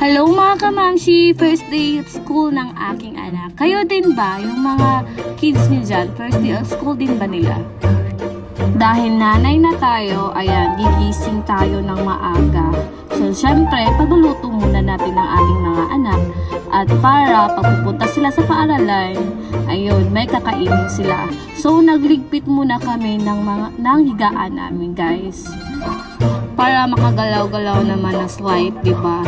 Hello mga kamamshi! First day of school ng aking anak. Kayo din ba? Yung mga kids niyo dyan, first day of school din ba nila? Dahil nanay na tayo, ayan, gigising tayo ng maaga. So, syempre, pagluluto muna natin ng ating mga anak. At para pagpupunta sila sa paaralan, ayun, may kakainin sila. So, nagligpit muna kami ng higaan namin, guys. Para makagalaw-galaw naman ng slide, di ba?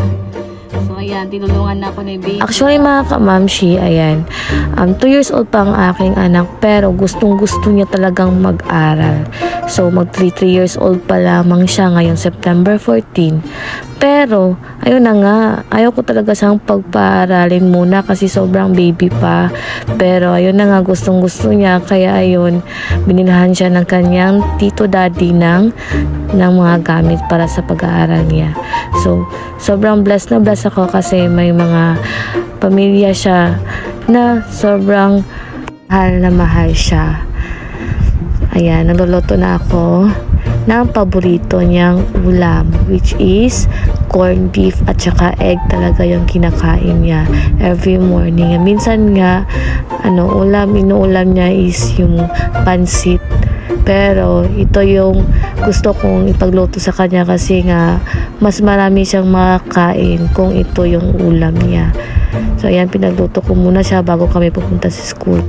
So, ayan, tinulungan na ako ni baby. Actually, mga kamamshi, ayan, 2 years old pa ang aking anak, pero gustong-gusto niya talagang mag-aral. So, mag 3 years old pa lamang siya ngayon, September 14. Pero, ayun na nga, ayaw ko talaga siyang pagpaaralin muna kasi sobrang baby pa. Pero, ayun na nga, gustong-gusto niya. Kaya, ayun, binilhan siya ng kanyang tito daddy ng mga gamit para sa pag-aaral niya. So, sobrang blessed na blessed ako kasi may mga pamilya siya na sobrang mahal na mahal siya. Ayan, nagluluto na ako ng paborito niyang ulam, which is corned beef at saka egg. Talaga yung kinakain niya every morning. Minsan nga, inuulam niya is yung pansit. Pero ito yung gusto kong ipagluto sa kanya kasi nga mas marami siyang makakain kung ito yung ulam niya. So ayan, pinagluto ko muna siya bago kami pupunta sa school.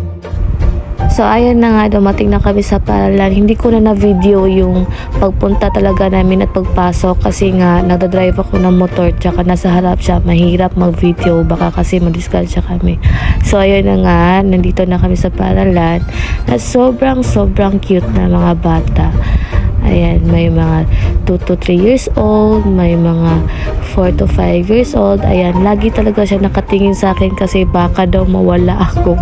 So ayan na nga, dumating na kami sa paaralan. Hindi ko na video yung pagpunta talaga namin at pagpasok kasi nga nagdadrive ako ng motor tsaka nasa harap siya. Mahirap mag-video baka kasi madisgrasya kami. So ayun na nga, nandito na kami sa paaralan at sobrang cute na mga bata. Ayan, may mga 2 to 3 years old, may mga 4 to 5 years old. Ayan, lagi talaga siya nakatingin sa akin kasi baka daw mawala ako.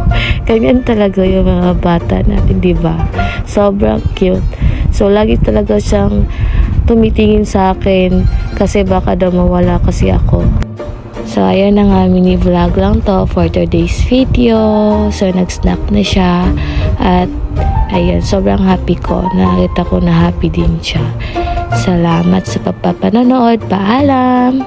Ganyan talaga yung mga bata natin, di ba? Sobrang cute. So, lagi talaga siyang tumitingin sa akin kasi baka daw mawala kasi ako. So, ayan na nga, mini vlog lang to for today's video. So, nag-snack na siya. At, ayan, sobrang happy ko. Nakita ko na happy din siya. Salamat sa pagpapanonood. Paalam!